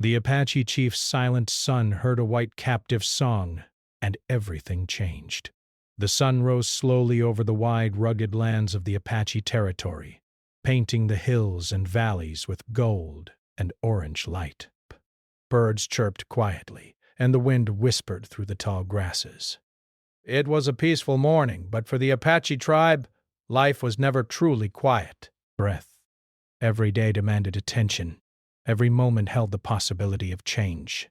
The Apache chief's silent son heard a white captive's song, and everything changed. The sun rose slowly over the wide, rugged lands of the Apache territory, painting the hills and valleys with gold and orange light. Birds chirped quietly, and the wind whispered through the tall grasses. It was a peaceful morning, but for the Apache tribe, life was never truly quiet. Breath. Every day demanded attention. Every moment held the possibility of change.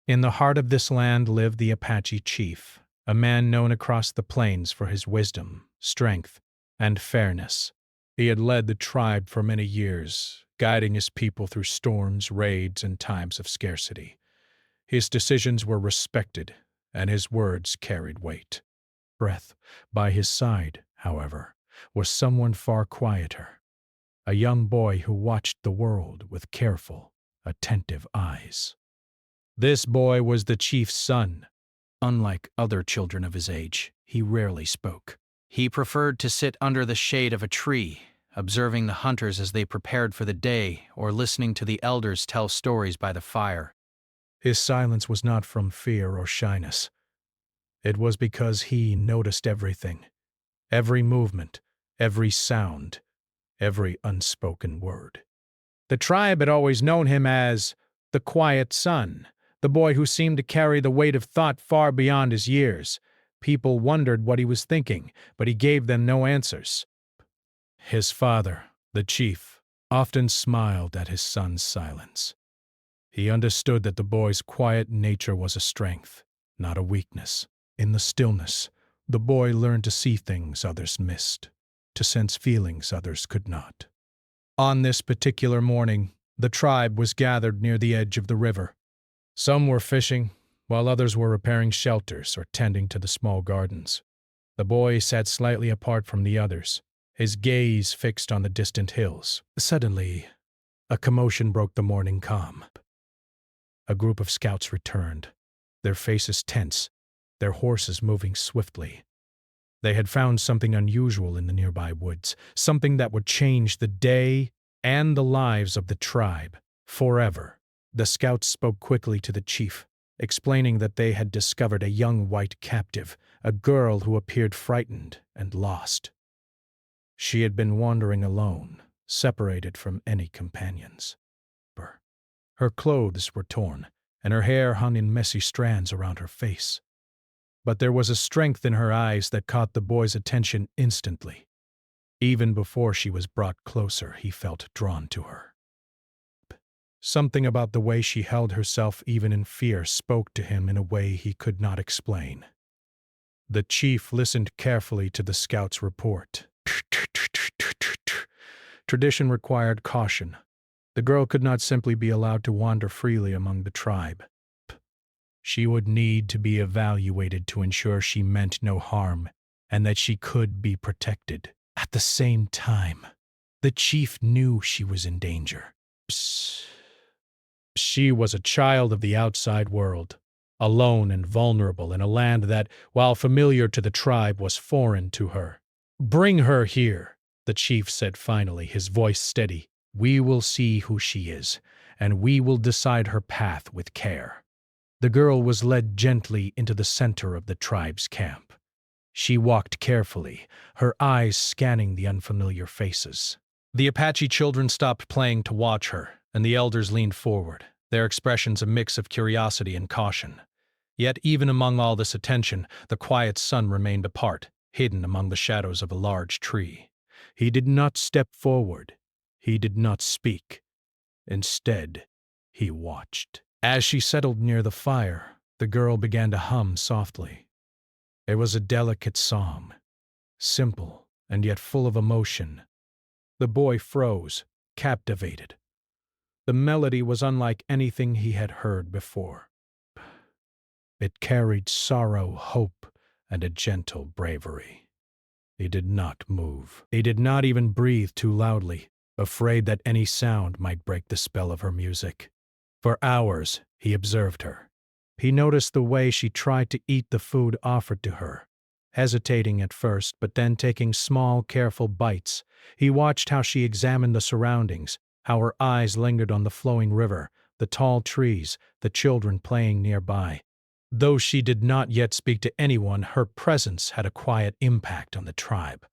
In the heart of this land lived the Apache chief, a man known across the plains for his wisdom, strength, and fairness. He had led the tribe for many years, guiding his people through storms, raids, and times of scarcity. His decisions were respected, and his words carried weight. Breath. By his side, however, was someone far quieter, a young boy who watched the world with careful, attentive eyes. This boy was the chief's son. Unlike other children of his age, he rarely spoke. He preferred to sit under the shade of a tree, observing the hunters as they prepared for the day or listening to the elders tell stories by the fire. His silence was not from fear or shyness. It was because he noticed everything, every movement, every sound, every unspoken word. The tribe had always known him as the quiet son, the boy who seemed to carry the weight of thought far beyond his years. People wondered what he was thinking, but he gave them no answers. His father, the chief, often smiled at his son's silence. He understood that the boy's quiet nature was a strength, not a weakness. In the stillness, the boy learned to see things others missed, to sense feelings others could not. On this particular morning, the tribe was gathered near the edge of the river. Some were fishing, while others were repairing shelters or tending to the small gardens. The boy sat slightly apart from the others, his gaze fixed on the distant hills. Suddenly, a commotion broke the morning calm. A group of scouts returned, their faces tense, their horses moving swiftly. They had found something unusual in the nearby woods, something that would change the day and the lives of the tribe forever. The scouts spoke quickly to the chief, explaining that they had discovered a young white captive, a girl who appeared frightened and lost. She had been wandering alone, separated from any companions. Her clothes were torn, and her hair hung in messy strands around her face. But there was a strength in her eyes that caught the boy's attention instantly. Even before she was brought closer, he felt drawn to her. Something about the way she held herself, even in fear, spoke to him in a way he could not explain. The chief listened carefully to the scout's report. Tradition required caution. The girl could not simply be allowed to wander freely among the tribe. She would need to be evaluated to ensure she meant no harm and that she could be protected. At the same time, the chief knew she was in danger. She was a child of the outside world, alone and vulnerable in a land that, while familiar to the tribe, was foreign to her. "Bring her here," the chief said finally, his voice steady. "We will see who she is, and we will decide her path with care." The girl was led gently into the center of the tribe's camp. She walked carefully, her eyes scanning the unfamiliar faces. The Apache children stopped playing to watch her, and the elders leaned forward, their expressions a mix of curiosity and caution. Yet even among all this attention, the quiet son remained apart, hidden among the shadows of a large tree. He did not step forward. He did not speak. Instead, he watched. As she settled near the fire, the girl began to hum softly. It was a delicate song, simple and yet full of emotion. The boy froze, captivated. The melody was unlike anything he had heard before. It carried sorrow, hope, and a gentle bravery. He did not move. He did not even breathe too loudly, afraid that any sound might break the spell of her music. For hours, he observed her. He noticed the way she tried to eat the food offered to her, hesitating at first, but then taking small, careful bites. He watched how she examined the surroundings, how her eyes lingered on the flowing river, the tall trees, the children playing nearby. Though she did not yet speak to anyone, her presence had a quiet impact on the tribe.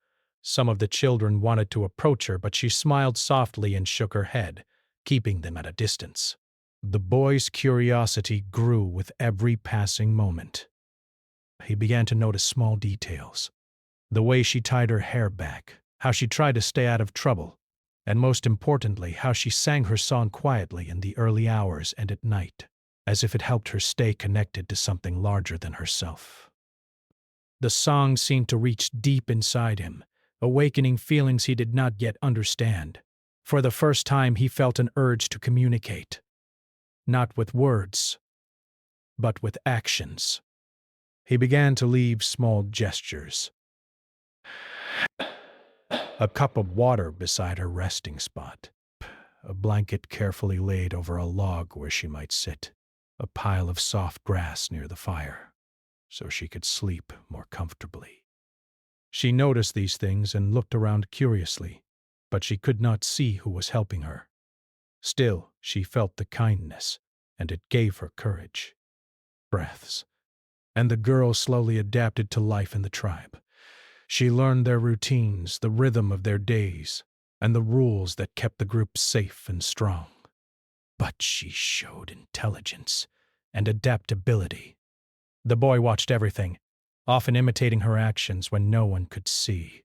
Some of the children wanted to approach her, but she smiled softly and shook her head, keeping them at a distance. The boy's curiosity grew with every passing moment. He began to notice small details. The way she tied her hair back, how she tried to stay out of trouble, and most importantly, how she sang her song quietly in the early hours and at night, as if it helped her stay connected to something larger than herself. The song seemed to reach deep inside him, awakening feelings he did not yet understand. For the first time, he felt an urge to communicate, not with words, but with actions. He began to leave small gestures. A cup of water beside her resting spot, a blanket carefully laid over a log where she might sit, a pile of soft grass near the fire, so she could sleep more comfortably. She noticed these things and looked around curiously, but she could not see who was helping her. Still, she felt the kindness, and it gave her courage. Breaths. And the girl slowly adapted to life in the tribe. She learned their routines, the rhythm of their days, and the rules that kept the group safe and strong. But she showed intelligence and adaptability. The boy watched everything, often imitating her actions when no one could see.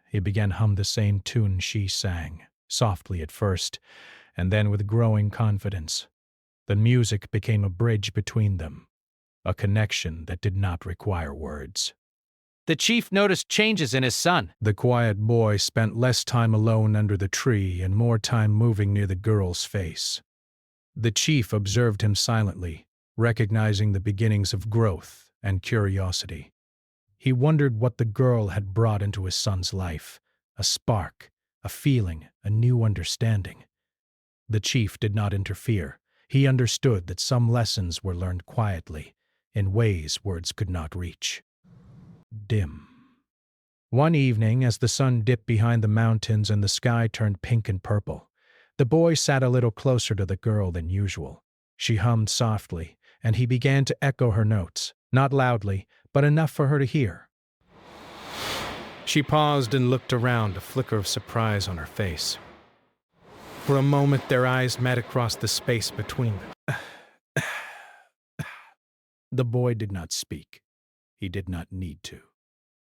He began to hum the same tune she sang, softly at first, and then with growing confidence. The music became a bridge between them, a connection that did not require words. The chief noticed changes in his son. The quiet boy spent less time alone under the tree and more time moving near the girl's face. The chief observed him silently, recognizing the beginnings of growth and curiosity. He wondered what the girl had brought into his son's life, a spark, a feeling, a new understanding. The chief did not interfere. He understood that some lessons were learned quietly, in ways words could not reach. Dim. One evening, as the sun dipped behind the mountains and the sky turned pink and purple, the boy sat a little closer to the girl than usual. She hummed softly, and he began to echo her notes, not loudly, but enough for her to hear. She paused and looked around, a flicker of surprise on her face. For a moment, their eyes met across the space between them. The boy did not speak. He did not need to.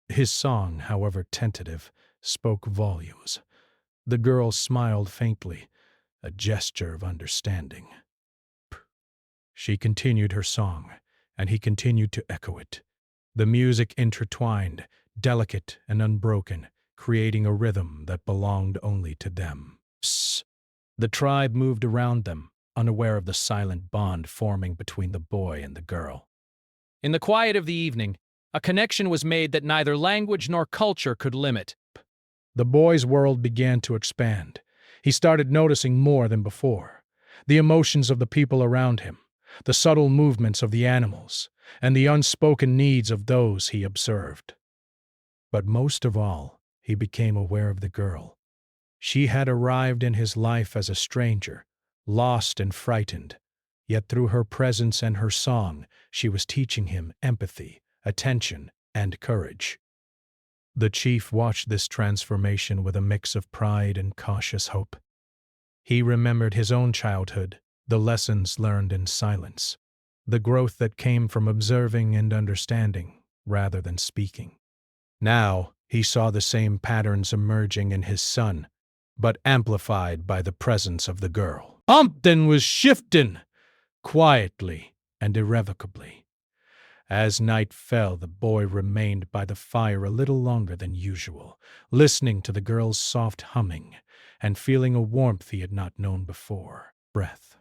His song, however tentative, spoke volumes. The girl smiled faintly, a gesture of understanding. She continued her song, and he continued to echo it. The music intertwined, delicate and unbroken, creating a rhythm that belonged only to them. Psst. The tribe moved around them, unaware of the silent bond forming between the boy and the girl. In the quiet of the evening, a connection was made that neither language nor culture could limit. The boy's world began to expand. He started noticing more than before. The emotions of the people around him, the subtle movements of the animals, and the unspoken needs of those he observed. But most of all, he became aware of the girl. She had arrived in his life as a stranger, lost and frightened. Yet through her presence and her song, she was teaching him empathy, attention, and courage. The chief watched this transformation with a mix of pride and cautious hope. He remembered his own childhood, the lessons learned in silence, the growth that came from observing and understanding rather than speaking. Now he saw the same patterns emerging in his son, but amplified by the presence of the girl. Something was shifting, quietly and irrevocably. As night fell, the boy remained by the fire a little longer than usual, listening to the girl's soft humming and feeling a warmth he had not known before. Breath.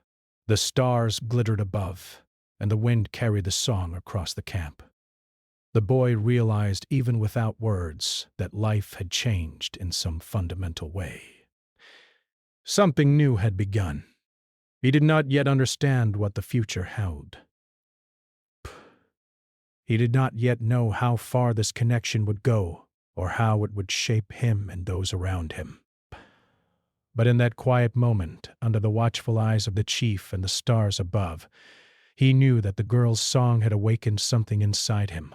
The stars glittered above, and the wind carried the song across the camp. The boy realized, even without words, that life had changed in some fundamental way. Something new had begun. He did not yet understand what the future held. He did not yet know how far this connection would go, or how it would shape him and those around him. But in that quiet moment, under the watchful eyes of the chief and the stars above, he knew that the girl's song had awakened something inside him,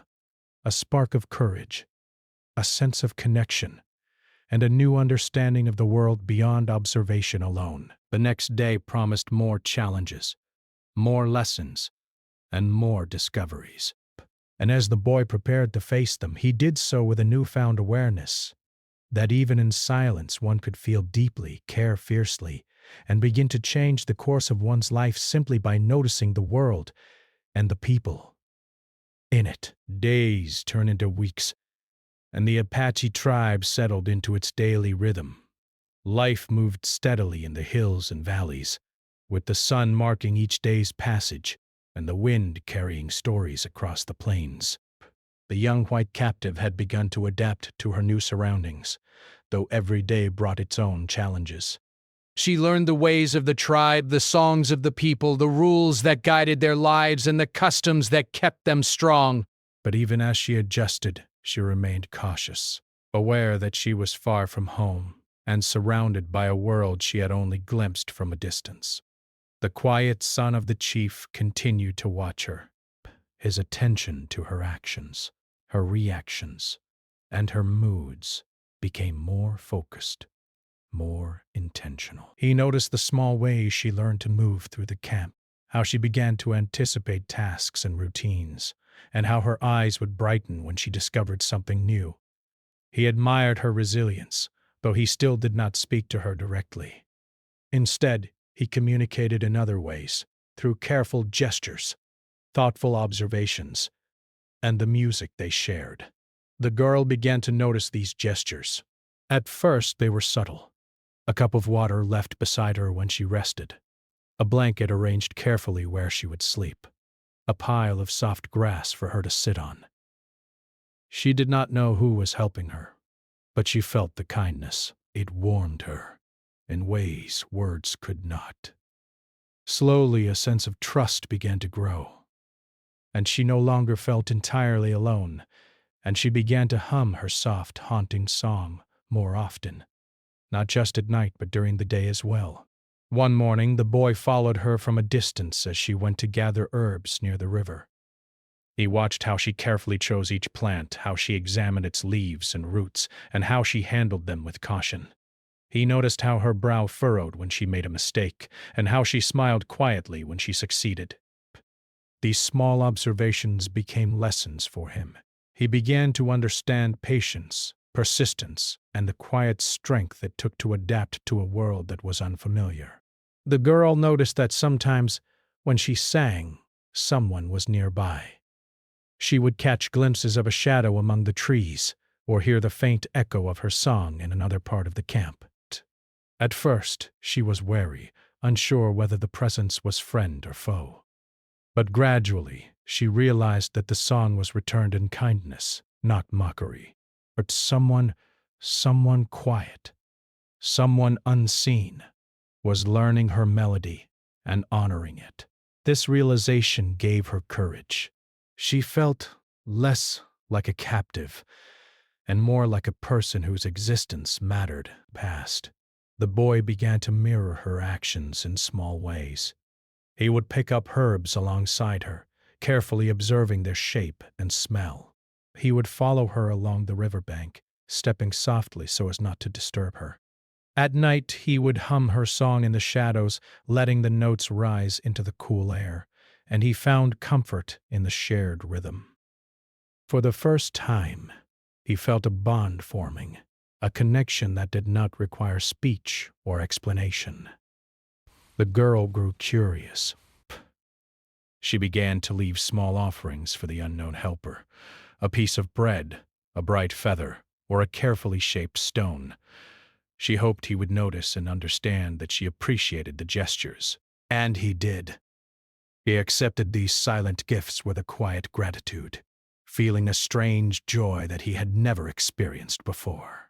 a spark of courage, a sense of connection, and a new understanding of the world beyond observation alone. The next day promised more challenges, more lessons, and more discoveries. And as the boy prepared to face them, he did so with a newfound awareness that even in silence one could feel deeply, care fiercely, and begin to change the course of one's life simply by noticing the world and the people in it. Days turned into weeks, and the Apache tribe settled into its daily rhythm. Life moved steadily in the hills and valleys, with the sun marking each day's passage and the wind carrying stories across the plains. The young white captive had begun to adapt to her new surroundings, though every day brought its own challenges. She learned the ways of the tribe, the songs of the people, the rules that guided their lives, and the customs that kept them strong. But even as she adjusted, she remained cautious, aware that she was far from home and surrounded by a world she had only glimpsed from a distance. The quiet son of the chief continued to watch her, his attention to her actions, her reactions, and her moods became more focused, more intentional. He noticed the small ways she learned to move through the camp, how she began to anticipate tasks and routines, and how her eyes would brighten when she discovered something new. He admired her resilience, though he still did not speak to her directly. Instead, he communicated in other ways, through careful gestures, thoughtful observations, and the music they shared. The girl began to notice these gestures. At first, they were subtle. A cup of water left beside her when she rested, a blanket arranged carefully where she would sleep, a pile of soft grass for her to sit on. She did not know who was helping her, but she felt the kindness. It warmed her in ways words could not. Slowly, a sense of trust began to grow, and she no longer felt entirely alone, and she began to hum her soft, haunting song more often, not just at night but during the day as well. One morning, the boy followed her from a distance as she went to gather herbs near the river. He watched how she carefully chose each plant, how she examined its leaves and roots, and how she handled them with caution. He noticed how her brow furrowed when she made a mistake, and how she smiled quietly when she succeeded. These small observations became lessons for him. He began to understand patience, persistence, and the quiet strength it took to adapt to a world that was unfamiliar. The girl noticed that sometimes, when she sang, someone was nearby. She would catch glimpses of a shadow among the trees, or hear the faint echo of her song in another part of the camp. At first, she was wary, unsure whether the presence was friend or foe. But gradually, she realized that the song was returned in kindness, not mockery. But someone quiet, someone unseen, was learning her melody and honoring it. This realization gave her courage. She felt less like a captive and more like a person whose existence mattered past. The boy began to mirror her actions in small ways. He would pick up herbs alongside her, carefully observing their shape and smell. He would follow her along the riverbank, stepping softly so as not to disturb her. At night, he would hum her song in the shadows, letting the notes rise into the cool air, and he found comfort in the shared rhythm. For the first time, he felt a bond forming, a connection that did not require speech or explanation. The girl grew curious. She began to leave small offerings for the unknown helper, a piece of bread, a bright feather, or a carefully shaped stone. She hoped he would notice and understand that she appreciated the gestures. And he did. He accepted these silent gifts with a quiet gratitude, feeling a strange joy that he had never experienced before.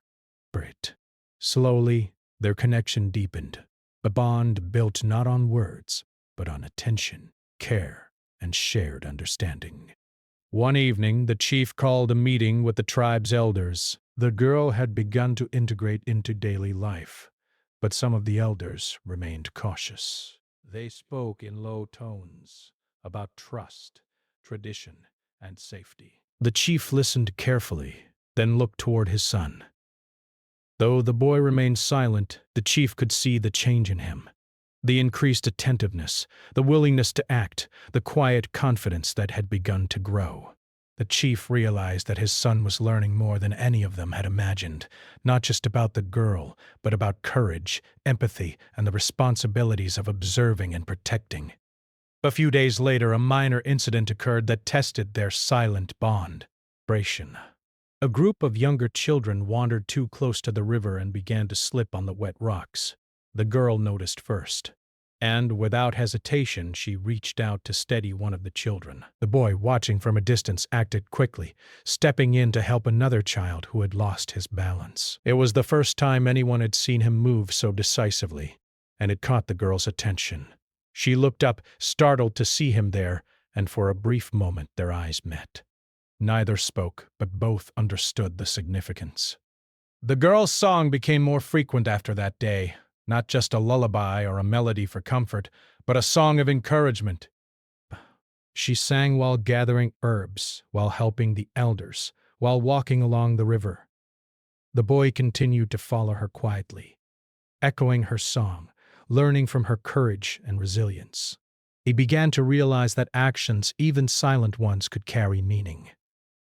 Slowly, their connection deepened, a bond built not on words, but on attention, care, and shared understanding. One evening, the chief called a meeting with the tribe's elders. The girl had begun to integrate into daily life, but some of the elders remained cautious. They spoke in low tones about trust, tradition, and safety. The chief listened carefully, then looked toward his son. Though the boy remained silent, the chief could see the change in him. The increased attentiveness, the willingness to act, the quiet confidence that had begun to grow. The chief realized that his son was learning more than any of them had imagined, not just about the girl, but about courage, empathy, and the responsibilities of observing and protecting. A few days later, a minor incident occurred that tested their silent bond. Narration. A group of younger children wandered too close to the river and began to slip on the wet rocks. The girl noticed first, and without hesitation she reached out to steady one of the children. The boy, watching from a distance, acted quickly, stepping in to help another child who had lost his balance. It was the first time anyone had seen him move so decisively, and it caught the girl's attention. She looked up, startled to see him there, and for a brief moment their eyes met. Neither spoke, but both understood the significance. The girl's song became more frequent after that day, not just a lullaby or a melody for comfort, but a song of encouragement. She sang while gathering herbs, while helping the elders, while walking along the river. The boy continued to follow her quietly, echoing her song, learning from her courage and resilience. He began to realize that actions, even silent ones, could carry meaning.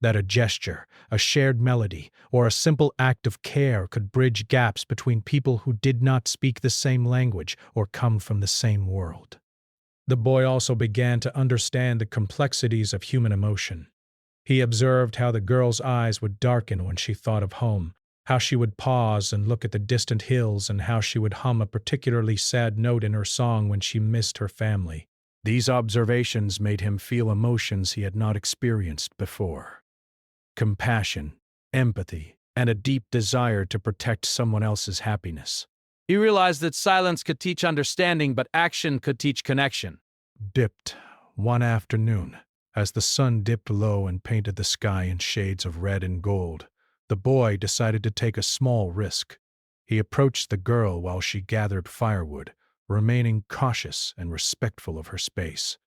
That a gesture, a shared melody, or a simple act of care could bridge gaps between people who did not speak the same language or come from the same world. The boy also began to understand the complexities of human emotion. He observed how the girl's eyes would darken when she thought of home, how she would pause and look at the distant hills, and how she would hum a particularly sad note in her song when she missed her family. These observations made him feel emotions he had not experienced before. Compassion, empathy, and a deep desire to protect someone else's happiness. He realized that silence could teach understanding, but action could teach connection. Dipped one afternoon, as the sun dipped low and painted the sky in shades of red and gold, the boy decided to take a small risk. He approached the girl while she gathered firewood, remaining cautious and respectful of her space.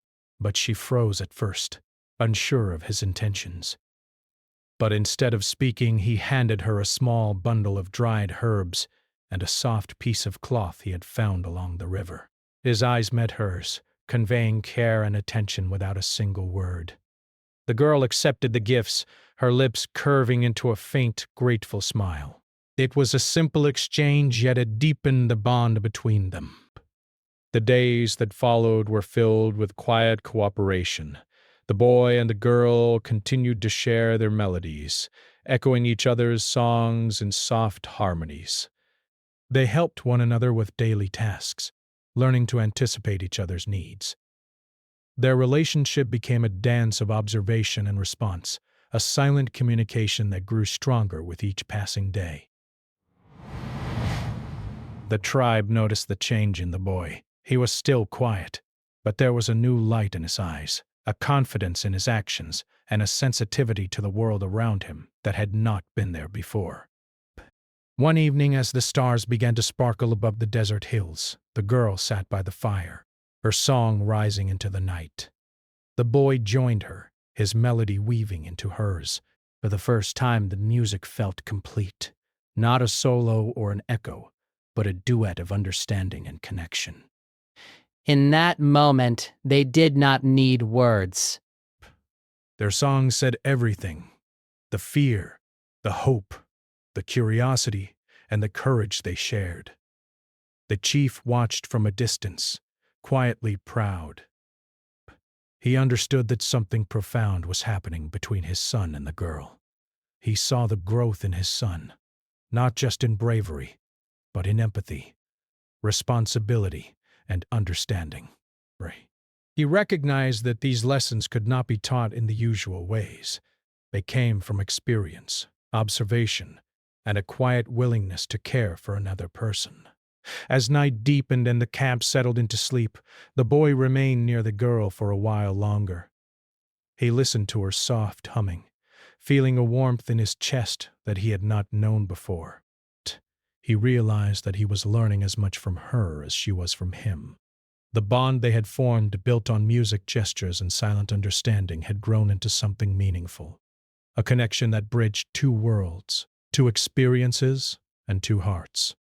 But she froze at first, unsure of his intentions. But instead of speaking, he handed her a small bundle of dried herbs and a soft piece of cloth he had found along the river. His eyes met hers, conveying care and attention without a single word. The girl accepted the gifts, her lips curving into a faint, grateful smile. It was a simple exchange, yet it deepened the bond between them. The days that followed were filled with quiet cooperation. The boy and the girl continued to share their melodies, echoing each other's songs in soft harmonies. They helped one another with daily tasks, learning to anticipate each other's needs. Their relationship became a dance of observation and response, a silent communication that grew stronger with each passing day. The tribe noticed the change in the boy. He was still quiet, but there was a new light in his eyes, a confidence in his actions, and a sensitivity to the world around him that had not been there before. One evening, as the stars began to sparkle above the desert hills, the girl sat by the fire, her song rising into the night. The boy joined her, his melody weaving into hers. For the first time, the music felt complete, not a solo or an echo, but a duet of understanding and connection. In that moment, they did not need words. Their song said everything: the fear, the hope, the curiosity, and the courage they shared. The chief watched from a distance, quietly proud. He understood that something profound was happening between his son and the girl. He saw the growth in his son, not just in bravery, but in empathy, responsibility, and understanding. He recognized that these lessons could not be taught in the usual ways. They came from experience, observation, and a quiet willingness to care for another person. As night deepened and the camp settled into sleep, the boy remained near the girl for a while longer. He listened to her soft humming, feeling a warmth in his chest that he had not known before. He realized that he was learning as much from her as she was from him. The bond they had formed, built on music, gestures, and silent understanding, had grown into something meaningful. A connection that bridged two worlds, two experiences, and two hearts.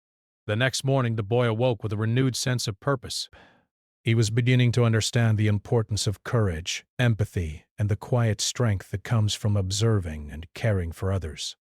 The next morning, the boy awoke with a renewed sense of purpose. He was beginning to understand the importance of courage, empathy, and the quiet strength that comes from observing and caring for others.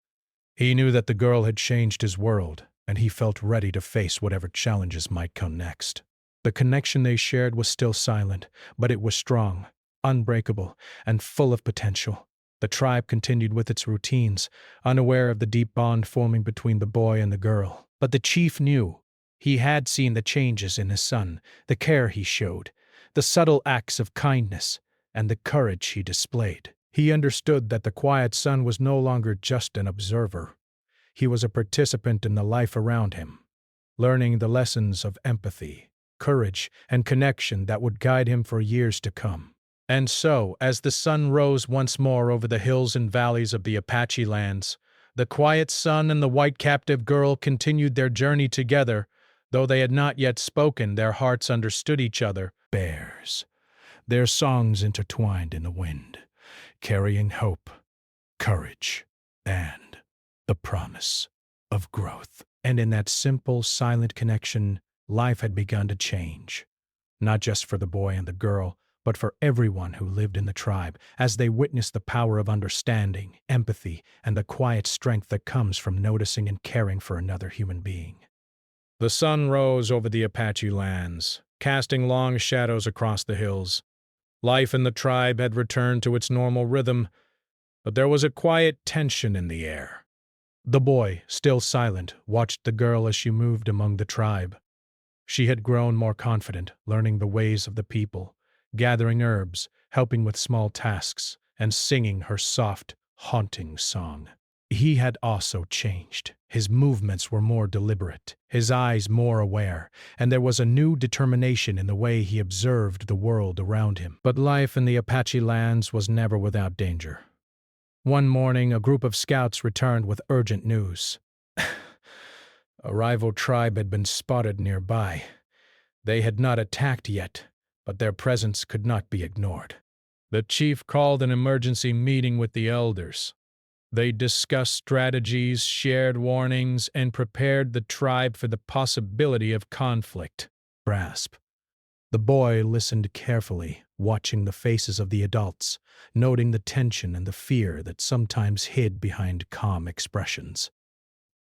He knew that the girl had changed his world, and he felt ready to face whatever challenges might come next. The connection they shared was still silent, but it was strong, unbreakable, and full of potential. The tribe continued with its routines, unaware of the deep bond forming between the boy and the girl. But the chief knew. He had seen the changes in his son, the care he showed, the subtle acts of kindness, and the courage he displayed. He understood that the quiet son was no longer just an observer. He was a participant in the life around him, learning the lessons of empathy, courage, and connection that would guide him for years to come. And so, as the sun rose once more over the hills and valleys of the Apache lands, the quiet son and the white captive girl continued their journey together. Though they had not yet spoken, their hearts understood each other. Bears, their songs intertwined in the wind, carrying hope, courage, and the promise of growth. And in that simple, silent connection, life had begun to change. Not just for the boy and the girl, but for everyone who lived in the tribe, as they witnessed the power of understanding, empathy, and the quiet strength that comes from noticing and caring for another human being. The sun rose over the Apache lands, casting long shadows across the hills. Life in the tribe had returned to its normal rhythm, but there was a quiet tension in the air. The boy, still silent, watched the girl as she moved among the tribe. She had grown more confident, learning the ways of the people, gathering herbs, helping with small tasks, and singing her soft, haunting song. He had also changed. His movements were more deliberate, his eyes more aware, and there was a new determination in the way he observed the world around him. But life in the Apache lands was never without danger. One morning, a group of scouts returned with urgent news. A rival tribe had been spotted nearby. They had not attacked yet, but their presence could not be ignored. The chief called an emergency meeting with the elders. They discussed strategies, shared warnings, and prepared the tribe for the possibility of conflict. Grasp. The boy listened carefully, watching the faces of the adults, noting the tension and the fear that sometimes hid behind calm expressions.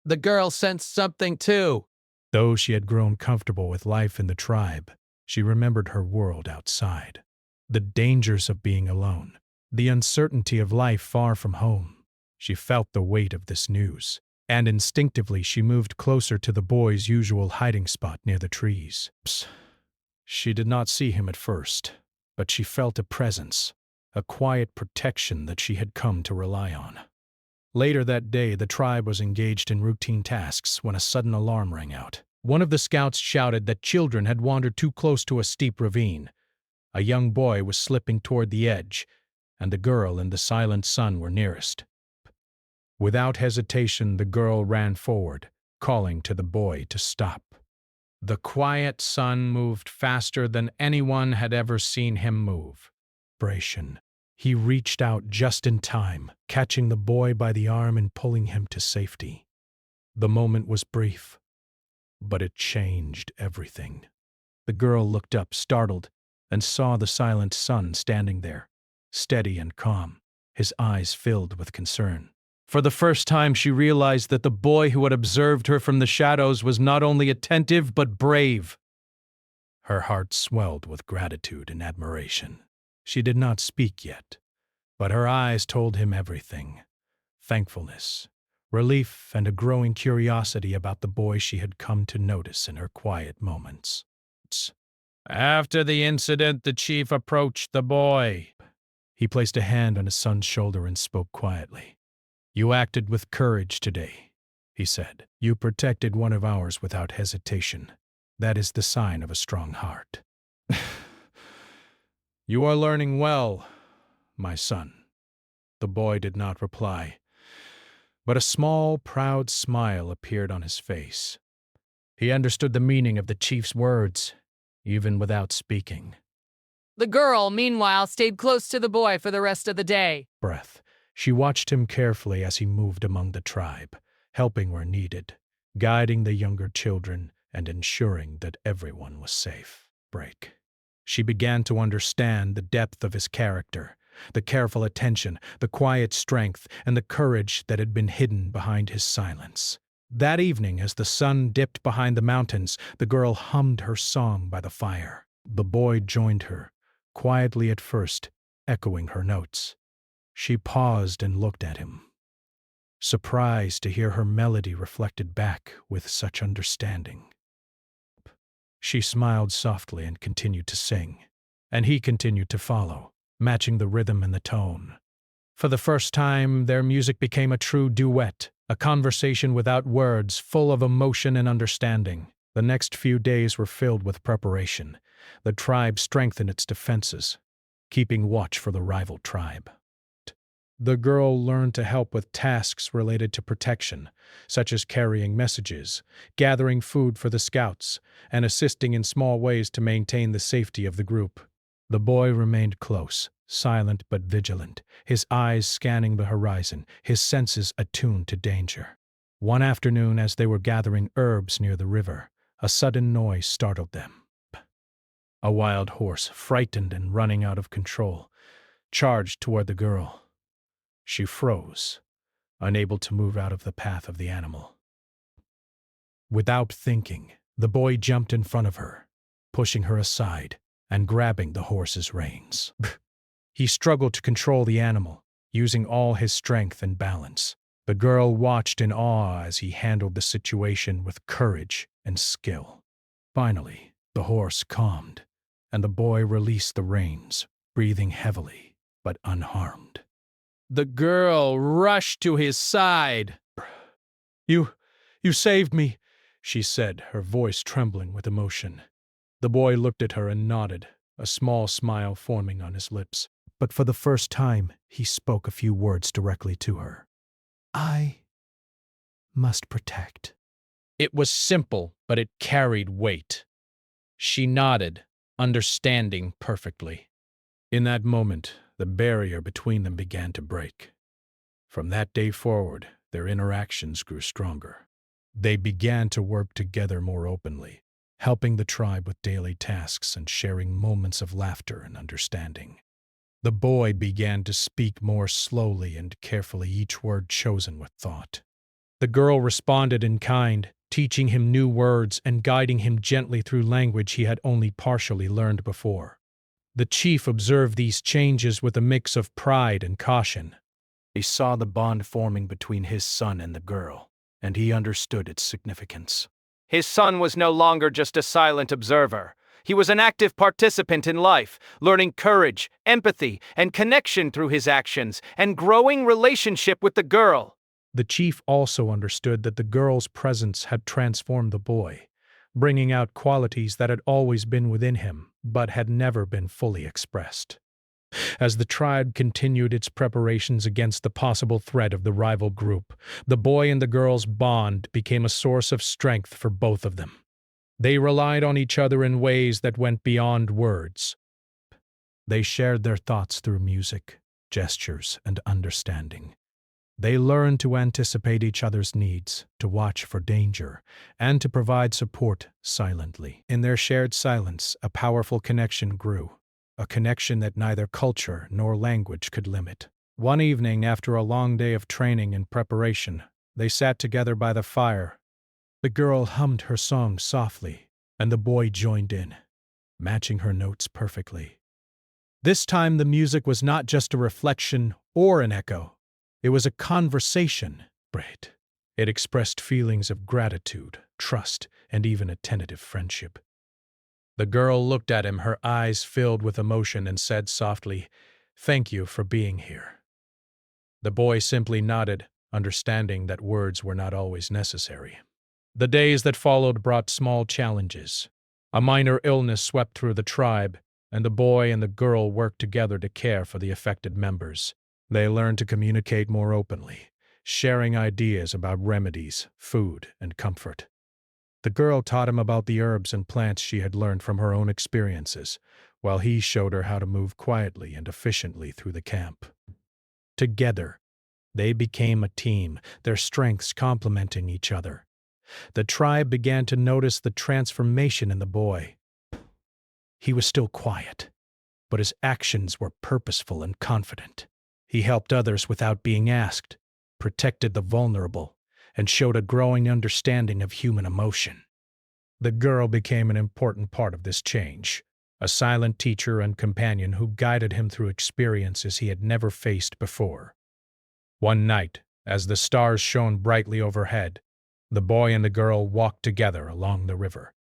The girl sensed something too. Though she had grown comfortable with life in the tribe, she remembered her world outside. The dangers of being alone, the uncertainty of life far from home. She felt the weight of this news, and instinctively she moved closer to the boy's usual hiding spot near the trees. She did not see him at first, but she felt a presence, a quiet protection that she had come to rely on. Later that day, the tribe was engaged in routine tasks when a sudden alarm rang out. One of the scouts shouted that children had wandered too close to a steep ravine. A young boy was slipping toward the edge, and the girl and the silent son were nearest. Without hesitation, the girl ran forward, calling to the boy to stop. The quiet son moved faster than anyone had ever seen him move. He reached out just in time, catching the boy by the arm and pulling him to safety. The moment was brief, but it changed everything. The girl looked up, startled, and saw the silent son standing there, steady and calm, his eyes filled with concern. For the first time, she realized that the boy who had observed her from the shadows was not only attentive but brave. Her heart swelled with gratitude and admiration. She did not speak yet, but her eyes told him everything. Thankfulness, relief, and a growing curiosity about the boy she had come to notice in her quiet moments. After the incident, the chief approached the boy. He placed a hand on his son's shoulder and spoke quietly. "You acted with courage today," he said. "You protected one of ours without hesitation. That is the sign of a strong heart." "You are learning well, my son." The boy did not reply, but a small, proud smile appeared on his face. He understood the meaning of the chief's words, even without speaking. The girl, meanwhile, stayed close to the boy for the rest of the day. Breath. She watched him carefully as he moved among the tribe, helping where needed, guiding the younger children and ensuring that everyone was safe. Break. She began to understand the depth of his character, the careful attention, the quiet strength, and the courage that had been hidden behind his silence. That evening, as the sun dipped behind the mountains, the girl hummed her song by the fire. The boy joined her, quietly at first, echoing her notes. She paused and looked at him, surprised to hear her melody reflected back with such understanding. She smiled softly and continued to sing, and he continued to follow, matching the rhythm and the tone. For the first time, their music became a true duet, a conversation without words, full of emotion and understanding. The next few days were filled with preparation. The tribe strengthened its defenses, keeping watch for the rival tribe. The girl learned to help with tasks related to protection, such as carrying messages, gathering food for the scouts, and assisting in small ways to maintain the safety of the group. The boy remained close, silent but vigilant, his eyes scanning the horizon, his senses attuned to danger. One afternoon, as they were gathering herbs near the river, a sudden noise startled them. A wild horse, frightened and running out of control, charged toward the girl. She froze, unable to move out of the path of the animal. Without thinking, the boy jumped in front of her, pushing her aside and grabbing the horse's reins. He struggled to control the animal, using all his strength and balance. The girl watched in awe as he handled the situation with courage and skill. Finally, the horse calmed, and the boy released the reins, breathing heavily but unharmed. The girl rushed to his side. You saved me," she said, her voice trembling with emotion. The boy looked at her and nodded, a small smile forming on his lips. But for the first time, he spoke a few words directly to her. "I must protect." It was simple, but it carried weight. She nodded, understanding perfectly. In that moment, the barrier between them began to break. From that day forward, their interactions grew stronger. They began to work together more openly, helping the tribe with daily tasks and sharing moments of laughter and understanding. The boy began to speak more slowly and carefully, each word chosen with thought. The girl responded in kind, teaching him new words and guiding him gently through language he had only partially learned before. The chief observed these changes with a mix of pride and caution. He saw the bond forming between his son and the girl, and he understood its significance. His son was no longer just a silent observer. He was an active participant in life, learning courage, empathy, and connection through his actions, and growing relationship with the girl. The chief also understood that the girl's presence had transformed the boy, bringing out qualities that had always been within him, but had never been fully expressed. As the tribe continued its preparations against the possible threat of the rival group, the boy and the girl's bond became a source of strength for both of them. They relied on each other in ways that went beyond words. They shared their thoughts through music, gestures, and understanding. They learned to anticipate each other's needs, to watch for danger, and to provide support silently. In their shared silence, a powerful connection grew, a connection that neither culture nor language could limit. One evening, after a long day of training and preparation, they sat together by the fire. The girl hummed her song softly, and the boy joined in, matching her notes perfectly. This time the music was not just a reflection or an echo. It was a conversation. It expressed feelings of gratitude, trust, and even a tentative friendship. The girl looked at him, her eyes filled with emotion, and said softly, "Thank you for being here." The boy simply nodded, understanding that words were not always necessary. The days that followed brought small challenges. A minor illness swept through the tribe, and the boy and the girl worked together to care for the affected members. They learned to communicate more openly, sharing ideas about remedies, food, and comfort. The girl taught him about the herbs and plants she had learned from her own experiences, while he showed her how to move quietly and efficiently through the camp. Together, they became a team, their strengths complementing each other. The tribe began to notice the transformation in the boy. He was still quiet, but his actions were purposeful and confident. He helped others without being asked, protected the vulnerable, and showed a growing understanding of human emotion. The girl became an important part of this change, a silent teacher and companion who guided him through experiences he had never faced before. One night, as the stars shone brightly overhead, the boy and the girl walked together along the river.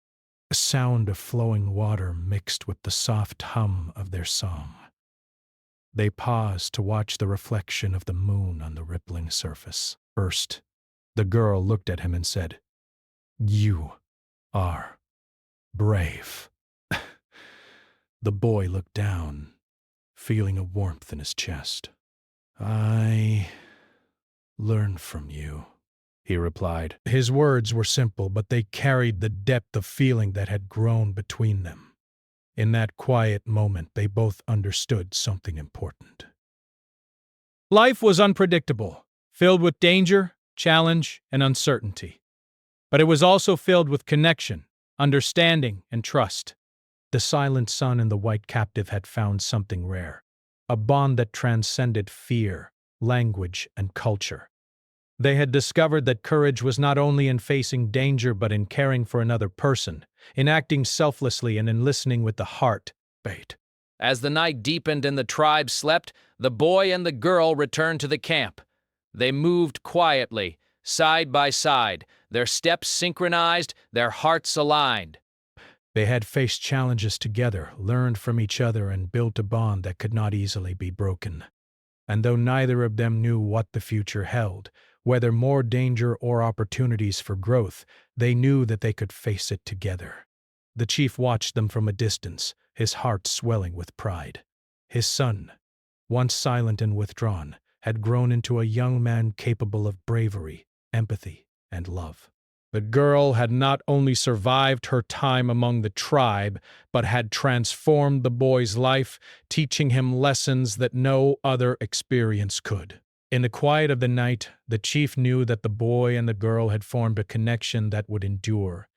A sound of flowing water mixed with the soft hum of their song. They paused to watch the reflection of the moon on the rippling surface. First, the girl looked at him and said, "You are brave." The boy looked down, feeling a warmth in his chest. "I learn from you," he replied. His words were simple, but they carried the depth of feeling that had grown between them. In that quiet moment, they both understood something important. Life was unpredictable, filled with danger, challenge, and uncertainty. But it was also filled with connection, understanding, and trust. The silent son and the white captive had found something rare, a bond that transcended fear, language, and culture. They had discovered that courage was not only in facing danger but in caring for another person, in acting selflessly and in listening with the heart. As the night deepened and the tribe slept, the boy and the girl returned to the camp. They moved quietly, side by side, their steps synchronized, their hearts aligned. They had faced challenges together, learned from each other, and built a bond that could not easily be broken. And though neither of them knew what the future held, whether more danger or opportunities for growth, they knew that they could face it together. The chief watched them from a distance, his heart swelling with pride. His son, once silent and withdrawn, had grown into a young man capable of bravery, empathy, and love. The girl had not only survived her time among the tribe, but had transformed the boy's life, teaching him lessons that no other experience could. In the quiet of the night, the chief knew that the boy and the girl had formed a connection that would endure,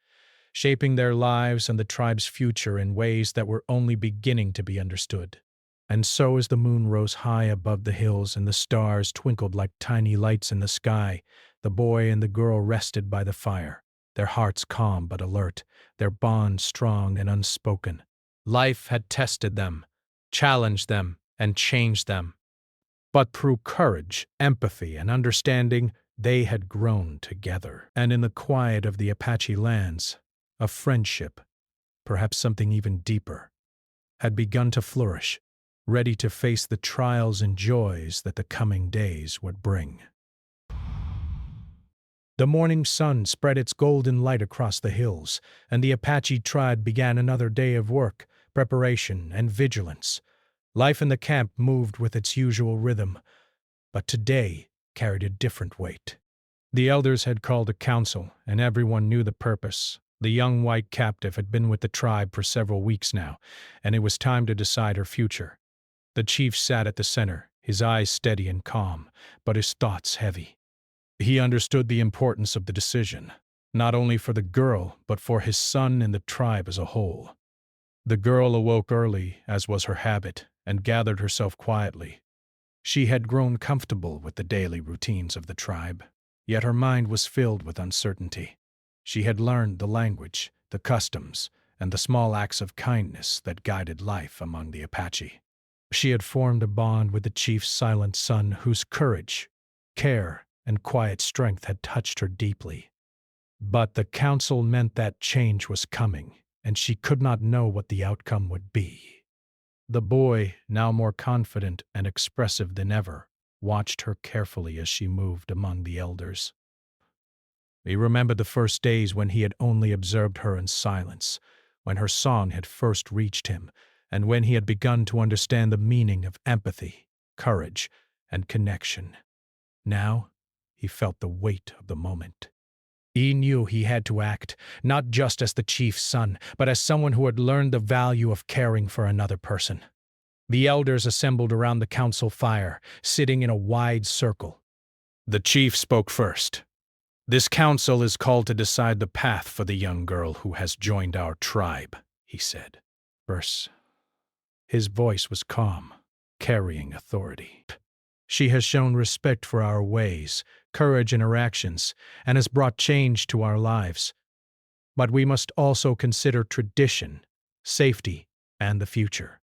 shaping their lives and the tribe's future in ways that were only beginning to be understood. And so as the moon rose high above the hills and the stars twinkled like tiny lights in the sky, the boy and the girl rested by the fire, their hearts calm but alert, their bond strong and unspoken. Life had tested them, challenged them, and changed them. But through courage, empathy, and understanding, they had grown together. And in the quiet of the Apache lands, a friendship, perhaps something even deeper, had begun to flourish, ready to face the trials and joys that the coming days would bring. The morning sun spread its golden light across the hills, and the Apache tribe began another day of work, preparation, and vigilance. Life in the camp moved with its usual rhythm, but today carried a different weight. The elders had called a council, and everyone knew the purpose. The young white captive had been with the tribe for several weeks now, and it was time to decide her future. The chief sat at the center, his eyes steady and calm, but his thoughts heavy. He understood the importance of the decision, not only for the girl, but for his son and the tribe as a whole. The girl awoke early, as was her habit, and gathered herself quietly. She had grown comfortable with the daily routines of the tribe, yet her mind was filled with uncertainty. She had learned the language, the customs, and the small acts of kindness that guided life among the Apache. She had formed a bond with the chief's silent son whose courage, care, and quiet strength had touched her deeply. But the council meant that change was coming, and she could not know what the outcome would be. The boy, now more confident and expressive than ever, watched her carefully as she moved among the elders. He remembered the first days when he had only observed her in silence, when her song had first reached him, and when he had begun to understand the meaning of empathy, courage, and connection. Now, He felt the weight of the moment. He knew he had to act, not just as the chief's son, but as someone who had learned the value of caring for another person. The elders assembled around the council fire, sitting in a wide circle. The chief spoke first. "This council is called to decide the path for the young girl who has joined our tribe," he said. His voice was calm, carrying authority. "She has shown respect for our ways, courage in her actions, and has brought change to our lives. But we must also consider tradition, safety, and the future."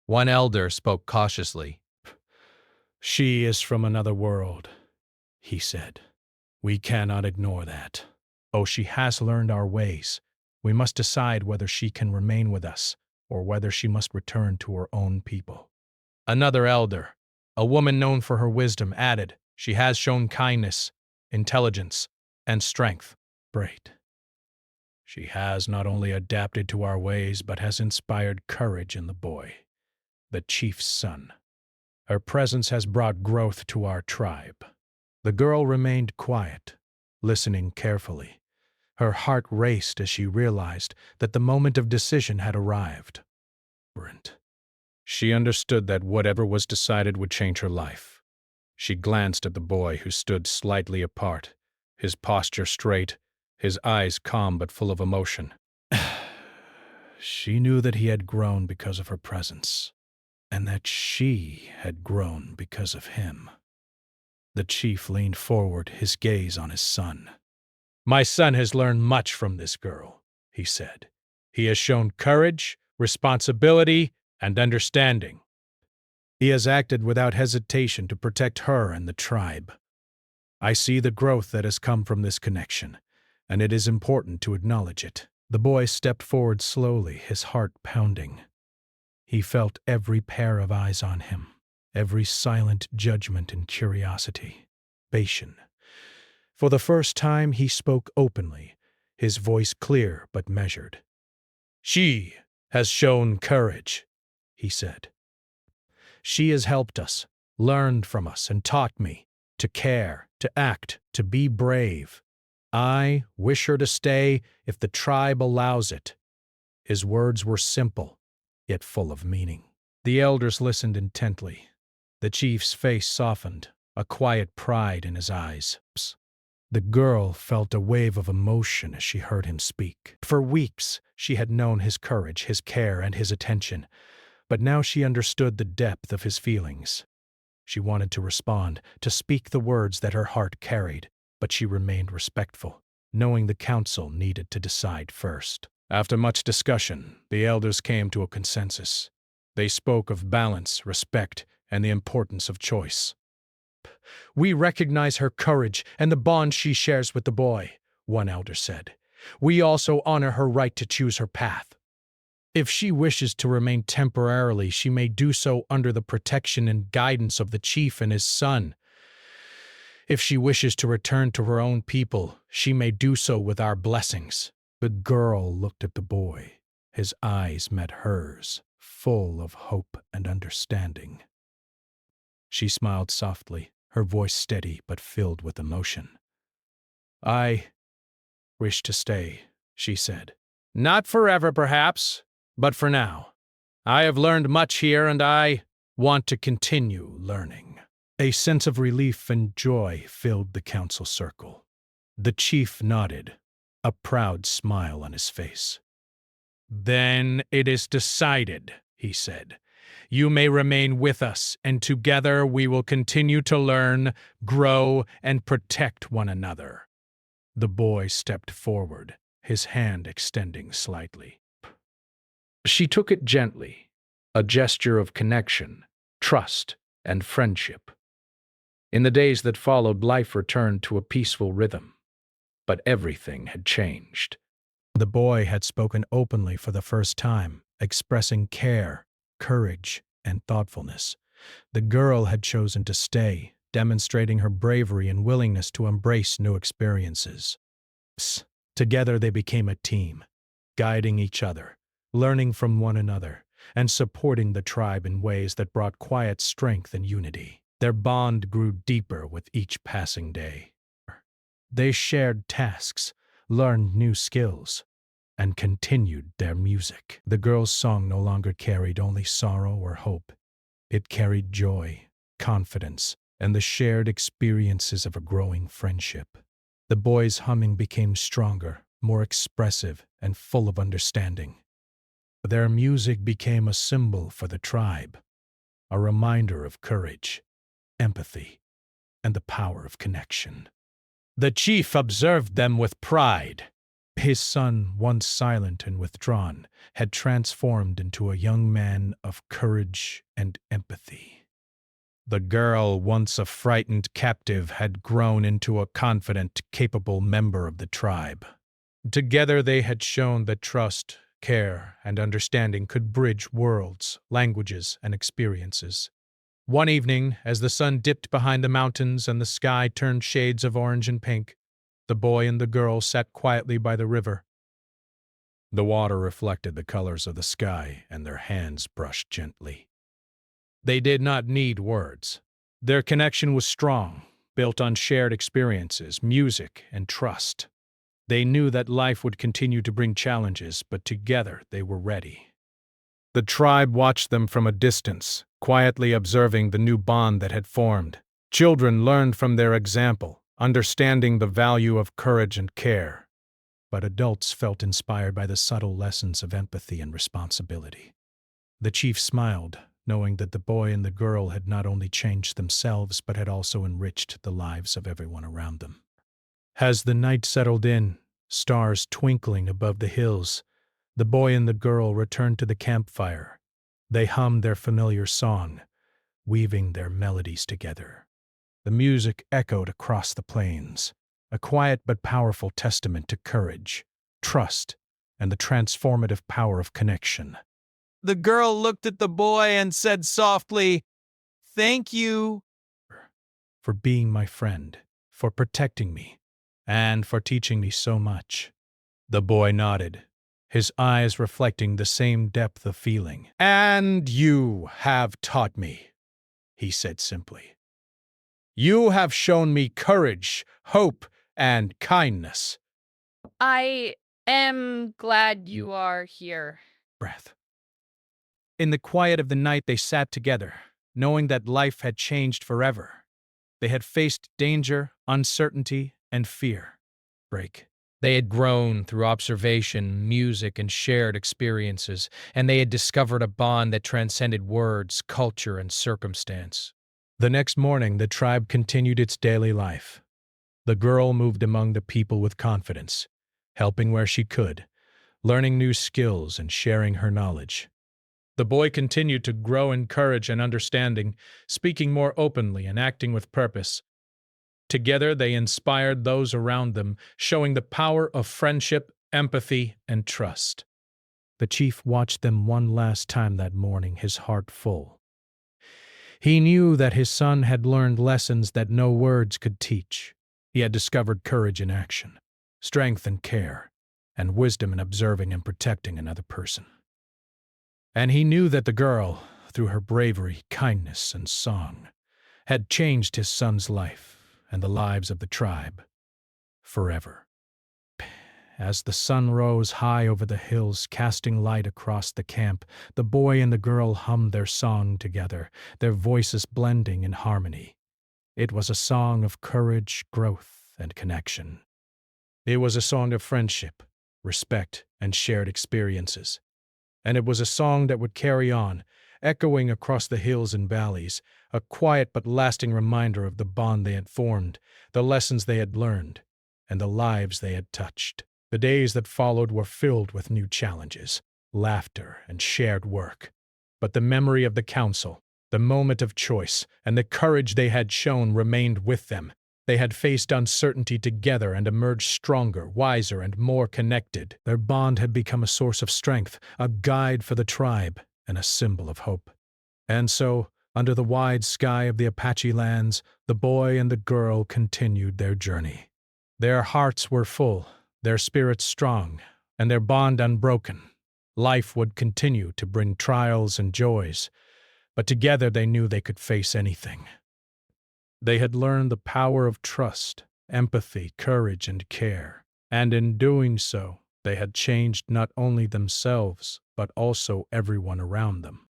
One elder spoke cautiously. "She is from another world," he said. "We cannot ignore that. Oh, she has learned our ways. We must decide whether she can remain with us or whether she must return to her own people." Another elder, a woman known for her wisdom, added, "She has shown kindness, intelligence, and strength." "Great. She has not only adapted to our ways, but has inspired courage in the boy, the chief's son. Her presence has brought growth to our tribe." The girl remained quiet, listening carefully. Her heart raced as she realized that the moment of decision had arrived. She understood that whatever was decided would change her life. She glanced at the boy who stood slightly apart, his posture straight, his eyes calm but full of emotion. She knew that he had grown because of her presence, and that she had grown because of him. The chief leaned forward, his gaze on his son. "My son has learned much from this girl," he said. "He has shown courage, responsibility, and understanding. He has acted without hesitation to protect her and the tribe. I see the growth that has come from this connection, and it is important to acknowledge it." The boy stepped forward slowly, his heart pounding. He felt every pair of eyes on him, every silent judgment and curiosity. Patient. For the first time, he spoke openly, his voice clear but measured. "She has shown courage," he said. "She has helped us, learned from us, and taught me to care, to act, to be brave. I wish her to stay if the tribe allows it." His words were simple, yet full of meaning. The elders listened intently. The chief's face softened, a quiet pride in his eyes. The girl felt a wave of emotion as she heard him speak. For weeks, she had known his courage, his care, and his attention, but now she understood the depth of his feelings. She wanted to respond, to speak the words that her heart carried, but she remained respectful, knowing the council needed to decide first. After much discussion, the elders came to a consensus. They spoke of balance, respect, and the importance of choice. "We recognize her courage and the bond she shares with the boy," one elder said. "We also honor her right to choose her path. If she wishes to remain temporarily, she may do so under the protection and guidance of the chief and his son. If she wishes to return to her own people, she may do so with our blessings." The girl looked at the boy. His eyes met hers, full of hope and understanding. She smiled softly, her voice steady but filled with emotion. "I wish to stay," she said. "Not forever, perhaps, but for now. I have learned much here, and I want to continue learning." A sense of relief and joy filled the council circle. The chief nodded, a proud smile on his face. "Then it is decided," he said. "You may remain with us, and together we will continue to learn, grow, and protect one another." The boy stepped forward, his hand extending slightly. She took it gently, a gesture of connection, trust, and friendship. In the days that followed, life returned to a peaceful rhythm, but everything had changed. The boy had spoken openly for the first time, expressing care, courage, and thoughtfulness. The girl had chosen to stay, demonstrating her bravery and willingness to embrace new experiences. Together they became a team, guiding each other, learning from one another, and supporting the tribe in ways that brought quiet strength and unity. Their bond grew deeper with each passing day. They shared tasks, learned new skills, and continued their music. The girl's song no longer carried only sorrow or hope. It carried joy, confidence, and the shared experiences of a growing friendship. The boy's humming became stronger, more expressive, and full of understanding. Their music became a symbol for the tribe, a reminder of courage, empathy, and the power of connection. The chief observed them with pride. His son, once silent and withdrawn, had transformed into a young man of courage and empathy. The girl, once a frightened captive, had grown into a confident, capable member of the tribe. Together they had shown that trust, care, and understanding could bridge worlds, languages, and experiences. One evening, as the sun dipped behind the mountains and the sky turned shades of orange and pink, the boy and the girl sat quietly by the river. The water reflected the colors of the sky, and their hands brushed gently. They did not need words. Their connection was strong, built on shared experiences, music, and trust. They knew that life would continue to bring challenges, but together they were ready. The tribe watched them from a distance, quietly observing the new bond that had formed. Children learned from their example, understanding the value of courage and care. But adults felt inspired by the subtle lessons of empathy and responsibility. The chief smiled, knowing that the boy and the girl had not only changed themselves but had also enriched the lives of everyone around them. As the night settled in, stars twinkling above the hills, the boy and the girl returned to the campfire. They hummed their familiar song, weaving their melodies together. The music echoed across the plains, a quiet but powerful testament to courage, trust, and the transformative power of connection. The girl looked at the boy and said softly, "Thank you." For being my friend, for protecting me, and for teaching me so much. The boy nodded, his eyes reflecting the same depth of feeling. "And you have taught me," he said simply. "You have shown me courage, hope, and kindness." I am glad you are here. Breath. In the quiet of the night they sat together, knowing that life had changed forever. They had faced danger, uncertainty, and fear. Break. They had grown through observation, music, and shared experiences, and they had discovered a bond that transcended words, culture, and circumstance. The next morning, the tribe continued its daily life. The girl moved among the people with confidence, helping where she could, learning new skills and sharing her knowledge. The boy continued to grow in courage and understanding, speaking more openly and acting with purpose. Together, they inspired those around them, showing the power of friendship, empathy, and trust. The chief watched them one last time that morning, his heart full. He knew that his son had learned lessons that no words could teach. He had discovered courage in action, strength in care, and wisdom in observing and protecting another person. And he knew that the girl, through her bravery, kindness, and song, had changed his son's life and the lives of the tribe forever. As the sun rose high over the hills, casting light across the camp, the boy and the girl hummed their song together, their voices blending in harmony. It was a song of courage, growth, and connection. It was a song of friendship, respect, and shared experiences. And it was a song that would carry on, echoing across the hills and valleys, a quiet but lasting reminder of the bond they had formed, the lessons they had learned, and the lives they had touched. The days that followed were filled with new challenges, laughter, and shared work. But the memory of the council, the moment of choice, and the courage they had shown remained with them. They had faced uncertainty together and emerged stronger, wiser, and more connected. Their bond had become a source of strength, a guide for the tribe, and a symbol of hope. And so, under the wide sky of the Apache lands, the boy and the girl continued their journey. Their hearts were full, their spirits strong, and their bond unbroken. Life would continue to bring trials and joys, but together they knew they could face anything. They had learned the power of trust, empathy, courage, and care. And in doing so, they had changed not only themselves, but also everyone around them.